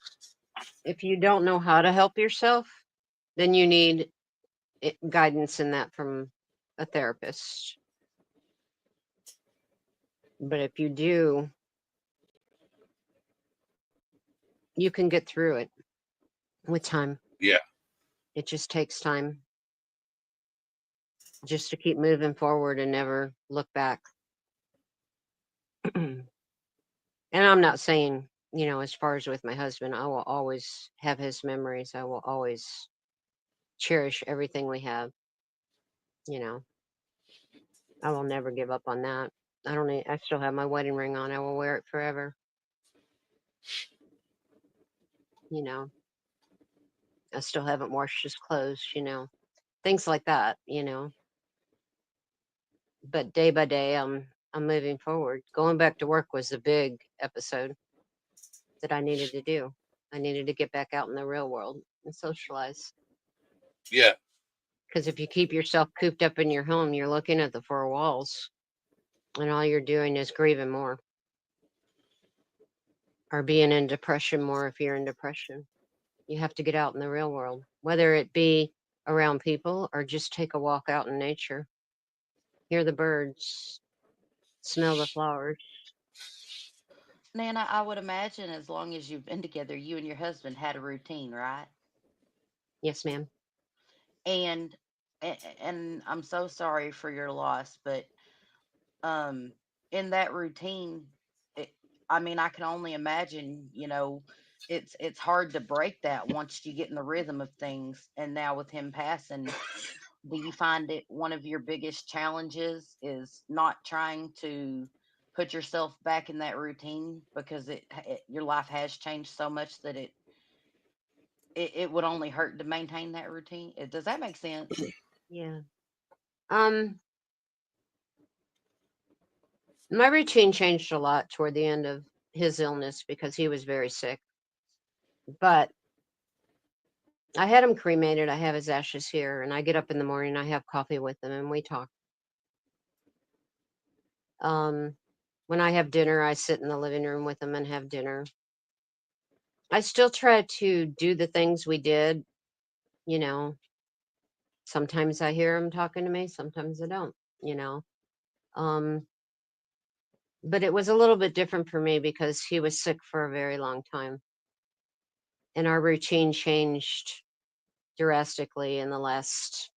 If you don't know how to help yourself, then you need guidance in that from a therapist. But if you do, you can get through it with time. Yeah. It just takes time just to keep moving forward and never look back. And I'm not saying, as far as with my husband, I will always have his memories. I will always cherish everything we have. You know, I will never give up on that. I still have my wedding ring on. I will wear it forever. You know, I still haven't washed his clothes, things like that. But day by day, I'm moving forward. Going back to work was a big episode that I needed to do. I needed to get back out in the real world and socialize. Yeah. Because if you keep yourself cooped up in your home, you're looking at the four walls, and all you're doing is grieving more or being in depression more if you're in depression. You have to get out in the real world, whether it be around people or just take a walk out in nature, hear the birds, smell the flowers. Nana, I would imagine as long as you've been together, you and your husband had a routine, right? Yes, ma'am. And and I'm so sorry for your loss, but um in that routine, it, I mean, I can only imagine, it's hard to break that once you get in the rhythm of things. And now with him passing, do you find it one of your biggest challenges is not trying to put yourself back in that routine because your life has changed so much that it would only hurt to maintain that routine? Does that make sense? Yeah. Um, my routine changed a lot toward the end of his illness because he was very sick. But I had him cremated. I have his ashes here, and I get up in the morning. I have coffee with him, and we talk. Um, when I have dinner, I sit in the living room with him and have dinner. I still try to do the things we did. You know, sometimes I hear him talking to me, sometimes I don't. You know, um, but it was a little bit different for me because he was sick for a very long time, and our routine changed drastically in the last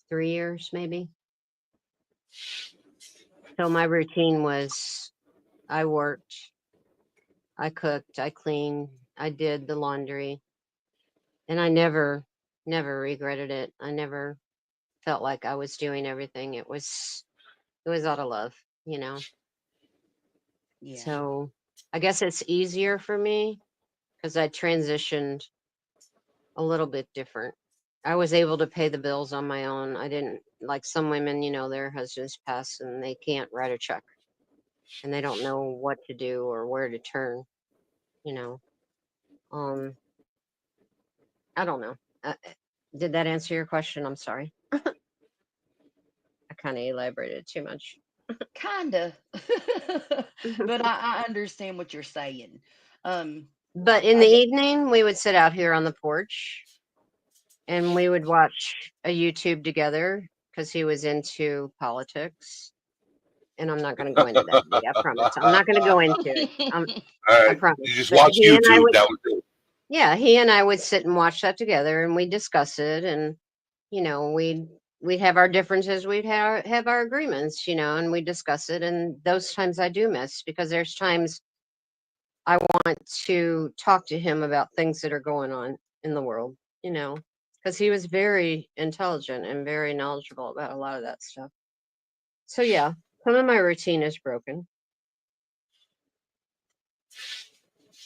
3 years, maybe. So my routine was I worked, I cooked, I cleaned, I did the laundry, and I never regretted it. I never felt like I was doing everything. It was out of love. Yeah. So I guess it's easier for me because I transitioned a little bit different. I was able to pay the bills on my own. I didn't like some women, their husbands pass and they can't write a check and they don't know what to do or where to turn, you know. Um, I don't know. Did that answer your question? I'm sorry. I kind of elaborated too much. Kinda. But I understand what you're saying. Um, But in I the get, evening, we would sit out here on the porch and we would watch a YouTube together because he was into politics. and I'm not going to go into that today. I promise. I'm not going to go into it. All I right, promise. you just But watch he and I YouTube. would, That was it. yeah, he and I would sit and watch that together, and we discuss it, and we'd have our differences, we'd have our agreements, and we discuss it. And those times I do miss, because there's times I want to talk to him about things that are going on in the world, because he was very intelligent and very knowledgeable about a lot of that stuff. So yeah, some of my routine is broken,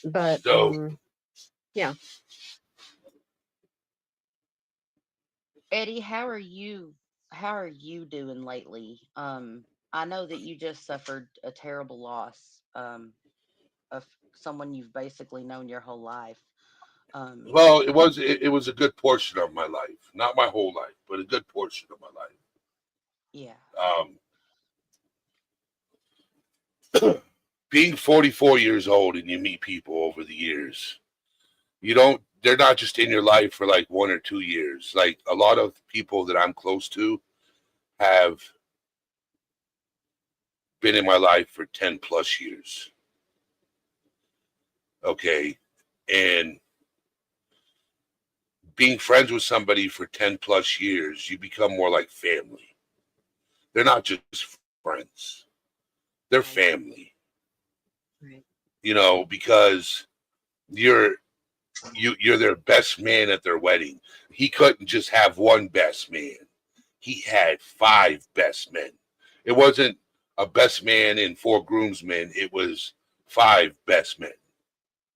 but So, yeah. Eddie, how are you doing lately? I know that you just suffered a terrible loss of someone you've basically known your whole life. Um, well, it was a good portion of my life, not my whole life, but a good portion of my life. yeah. Being 44 years old and you meet people over the years, they're not just in your life for like 1 or 2 years. Like a lot of people that I'm close to have been in my life for 10 plus years. Okay. And being friends with somebody for 10 plus years, you become more like family. They're not just friends, they're Right. family, Right. because you're you're their best man at their wedding. He couldn't just have one best man. He had 5 best men. It wasn't a best man and 4 groomsmen. It was 5 best men.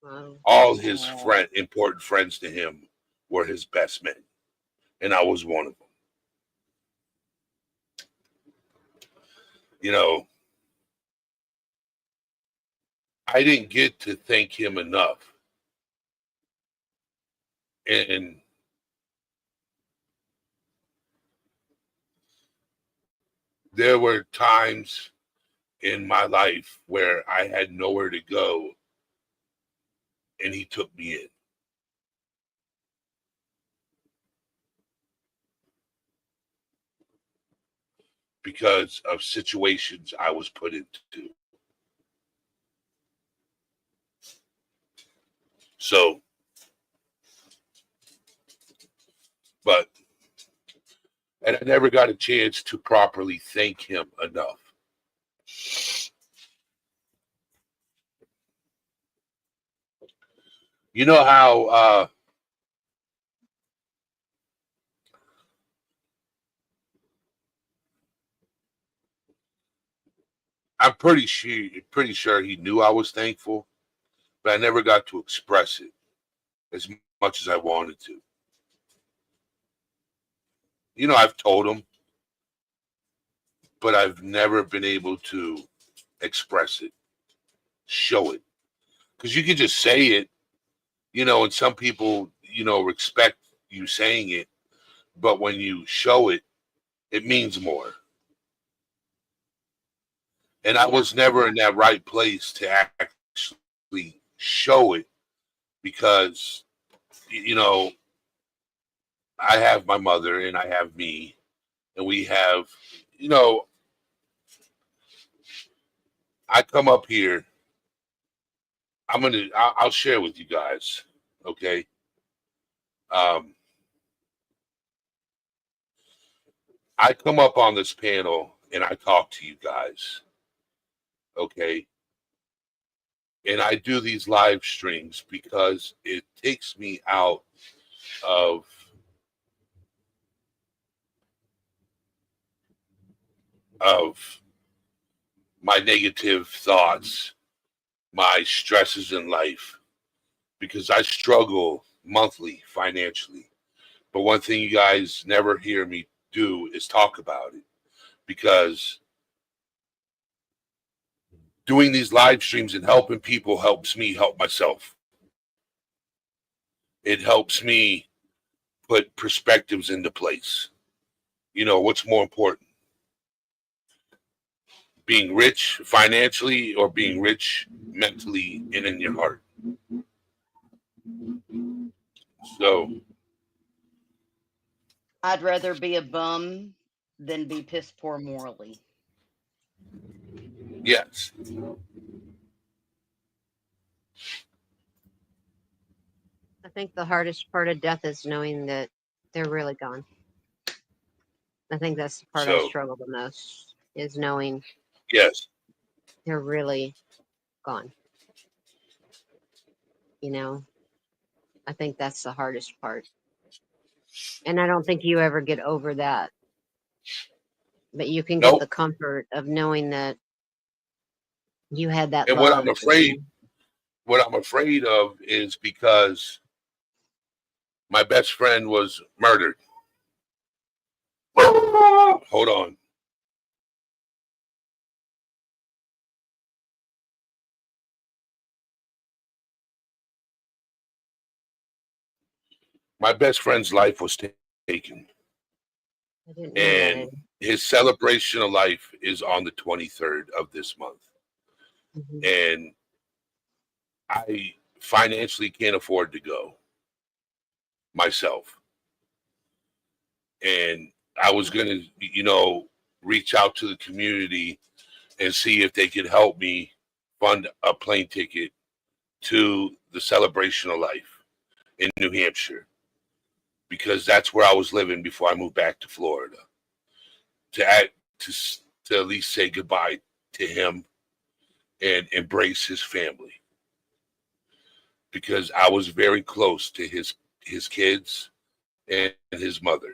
Wow. All his Oh, important friends to him were his best men, and I was one of them. You know, I didn't get to thank him enough, and there were times in my life where I had nowhere to go, and he took me in because of situations I was put into. So, but and I never got a chance to properly thank him enough. You know how I'm pretty sure he knew I was thankful, but I never got to express it as much as I wanted to. I've told him, but I've never been able to express it, show it, because you can just say it, and some people, respect you saying it, but when you show it, it means more. And I yeah. was never in that right place to actually show it because, you know, I have my mother and I have me, and we have, you know, I come up here. I'll share with you guys. Okay. Um, I come up on this panel and I talk to you guys. Okay. And I do these live streams because it takes me out of of my negative thoughts, my stresses in life, because I struggle monthly financially. But one thing you guys never hear me do is talk about it, because doing these live streams and helping people helps me help myself. It helps me put perspectives into place. What's more important, being rich financially or being rich mentally and in your heart? So, I'd rather be a bum than be piss poor morally. Yes. I think the hardest part of death is knowing that they're really gone. I think that's the part I So, struggle the most, is knowing yes. they're really gone. You know, I think that's the hardest part. And I don't think you ever get over that. But you can get the Nope. comfort of knowing that you had that And love. And what I'm afraid of is because my best friend was murdered. Hold on. My best friend's life was taken, I didn't know that. and his celebration of life is on the 23rd of this month. Mm-hmm. And I financially can't afford to go myself. And I was going to, reach out to the community and see if they could help me fund a plane ticket to the celebration of life in New Hampshire, because that's where I was living before I moved back to Florida, to to at least say goodbye to him and embrace his family, because I was very close to his kids and his mother.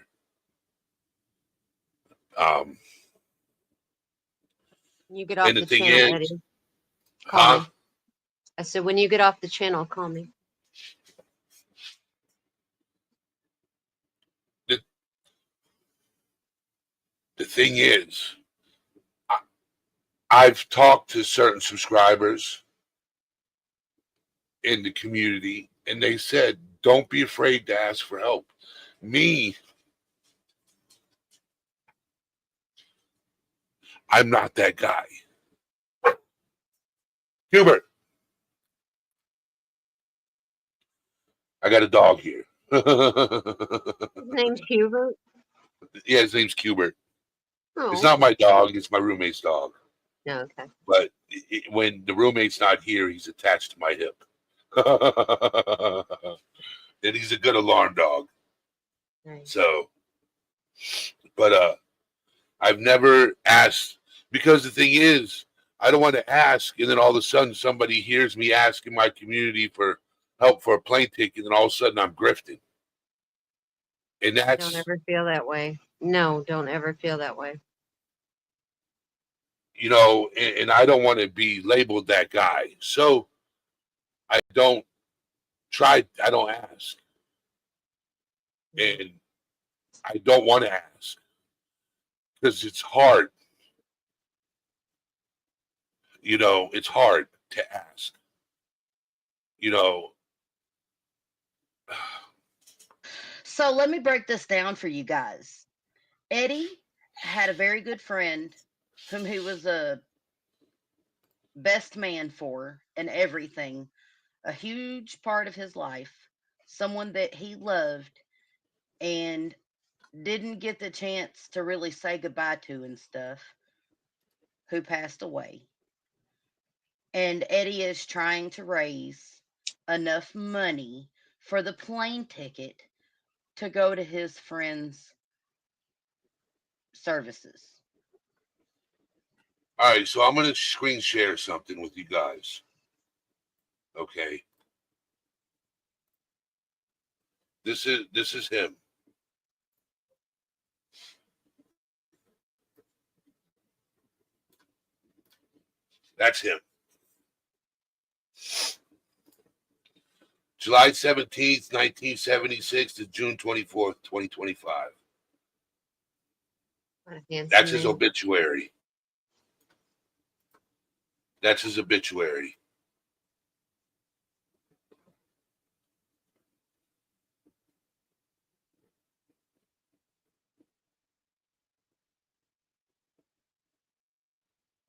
Um, When you get and off the the thing channel, is, Eddie, call huh? me. I said, when you get off the channel, call me. The, the thing is, I've talked to certain subscribers in the community, and they said, don't be afraid to ask for help. Me, I'm not that guy. Hubert, I got a dog here. His name's Hubert. Yeah, his name's Hubert. It's Oh, not my dog, it's my roommate's dog. no, okay. But when the roommate's not here, he's attached to my hip. And he's a good alarm dog. Right. So, but I've never asked, because the thing is, I don't want to ask, and then all of a sudden somebody hears me asking my community for help for a plane ticket, and all of a sudden I'm grifting. And Don't that's, ever feel that way. No, don't ever feel that way. and I don't want to be labeled that guy. So I don't ask. And I don't want to ask because it's hard. It's hard to ask. You know, So let me break this down for you guys. Eddie had a very good friend whom he was a best man for and everything, a huge part of his life, someone that he loved and didn't get the chance to really say goodbye to and stuff, who passed away. And Eddie is trying to raise enough money for the plane ticket to go to his friend's services. all right. So I'm going to screen share something with you guys. Okay. This is him. That's him. July 17th, 1976 to June 24th, 2025. What a handsome That's his man. obituary. That's his obituary.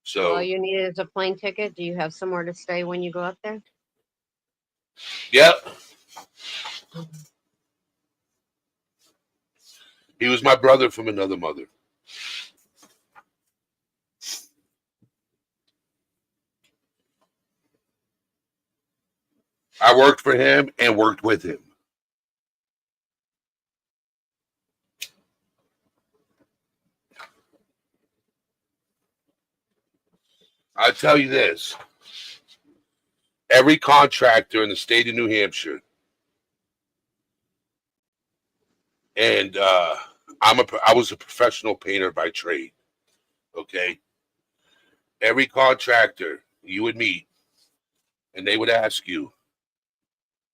So all So, you need is a plane ticket. Do you have somewhere to stay when you go up there? yep. Mhm. He was my brother from another mother. I worked for him and worked with him. I tell you this, every contractor in the state of New Hampshire, and I was a professional painter by trade. Okay, every contractor you would meet, and they would ask you,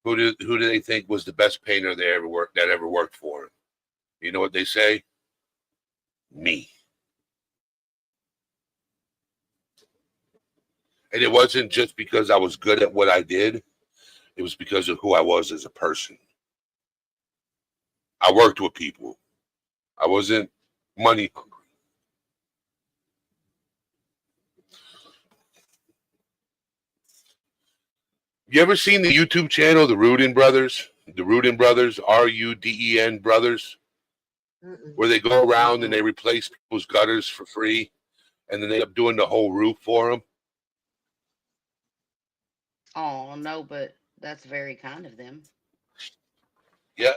who do they think was the best painter that ever worked for them? You know what they say? Me. And it wasn't just because I was good at what I did. It was because of who I was as a person. I worked with people. I wasn't money hungry. You ever seen the YouTube channel, the Rudin Brothers? The Rudin Brothers, Ruden Brothers, Mm-mm. where they go around and they replace people's gutters for free, and then they end up doing the whole roof for them. Oh, no, but that's very kind of them. Yeah.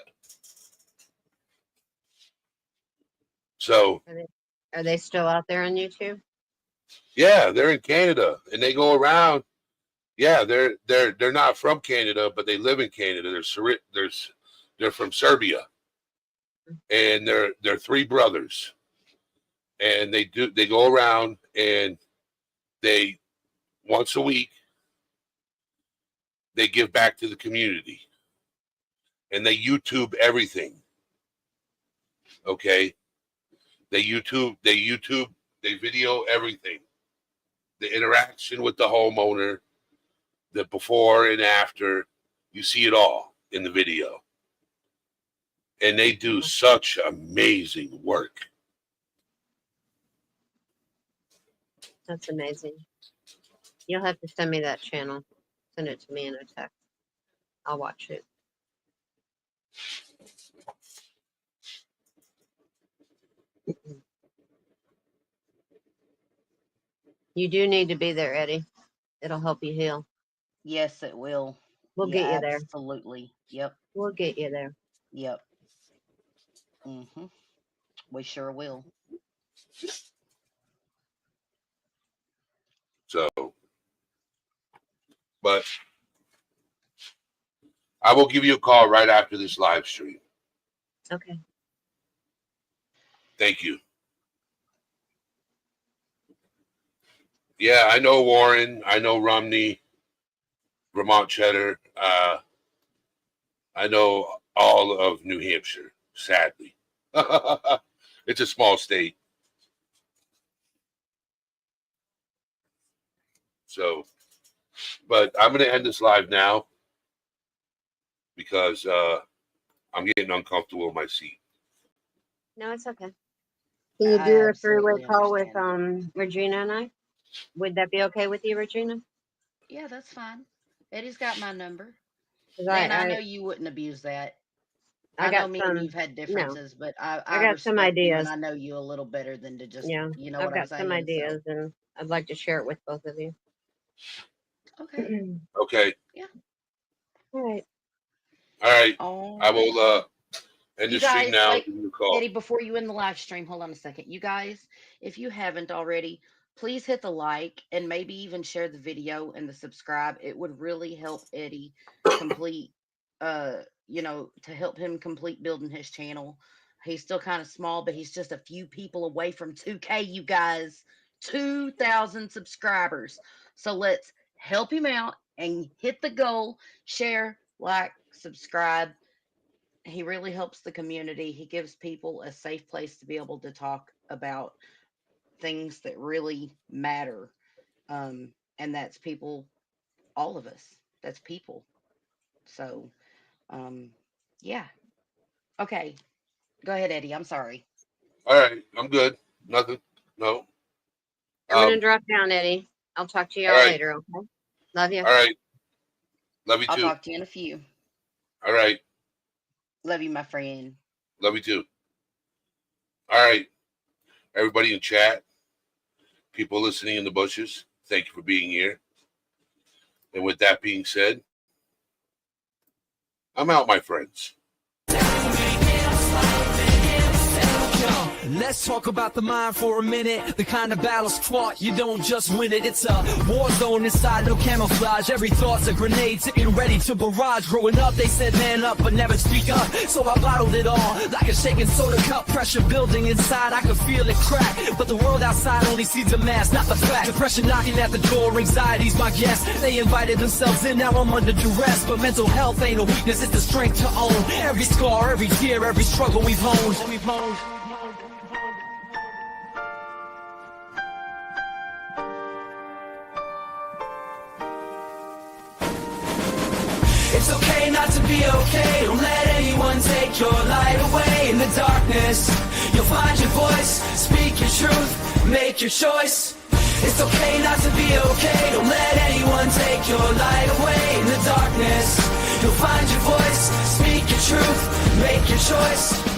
So Are they still out there on YouTube? yeah, they're in Canada and they go around. Yeah, they're not from Canada, but they live in Canada. They're from Serbia, and they're three brothers, and they go around and they once a week they give back to the community, and they YouTube everything. Okay, they video everything, the interaction with the homeowner, the before and after. You see it all in the video. And they do such amazing work. That's amazing. You'll have to send me that channel. Send it to me in a text. I'll watch it. You do need to be there, Eddie. It'll help you heal. Yes, it will. We'll get you there. Absolutely. Yep. We'll get you there. Yep. We sure will. So, but I will give you a call right after this live stream. Okay. Thank you. Yeah, I know Warren. I know Romney, Vermont Cheddar. I know all of New Hampshire, sadly. It's a small state. So, but I'm going to end this live now because I'm getting uncomfortable in my seat. No, it's okay. Can you I do a absolutely three-way call with understand. Regina and I? Would that be okay with you, Regina? Yeah, that's fine. Eddie's got my number. 'Cause And I I know you wouldn't abuse that. I I know got me and some. you've had No, differences, but I I got some respect you and ideas. I know you a little better than to just, Yeah, you know I've what I'm got some saying? So, ideas, and I'd like to share it with both of you. okay. Okay. Yeah. All right. All right. All I right. will end You the stream guys, now. wait, Give you a call. Eddie, before you end the live stream, hold on a second. You guys, if you haven't already, please hit the like and maybe even share the video and the subscribe. It would really help Eddie complete, to help him complete building his channel. He's still kind of small, but he's just a few people away from 2K, you guys. 2,000 subscribers. So let's help him out and hit the goal. Share, like, subscribe. He really helps the community. He gives people a safe place to be able to talk about things that really matter. And that's people, all of us. That's people. So, um, yeah. Okay. Go ahead, Eddie. I'm sorry. All right. I'm good. Nothing. No. I'm gonna drop down, Eddie. I'll talk to All y'all right. later. Okay. Love you. All right. Love you I'll too. talk to you in a few. All right. Love you, my friend. Love you too. All right. Everybody in chat, people listening in the bushes, thank you for being here. And with that being said, I'm out, my friends. Let's talk about the mind for a minute. The kind of battle's fought, you don't just win it. It's a war zone inside, no camouflage. Every thought's a grenade, sitting ready to barrage. Growing up, they said man up, but never speak up. So I bottled it all, like a shaking soda cup. Pressure building inside, I could feel it crack. But the world outside only sees the mask, not the fact. Depression knocking at the door, anxiety's my guest. They invited themselves in, now I'm under duress. But mental health ain't a weakness, it's the strength to own every scar, every tear, every struggle we've honed. It's okay not to be okay. Don't let anyone take your light away. In the darkness, you'll find your voice. Speak your truth, make your choice. It's okay not to be okay. Don't let anyone take your light away. In the darkness, you'll find your voice. Speak your truth, make your choice.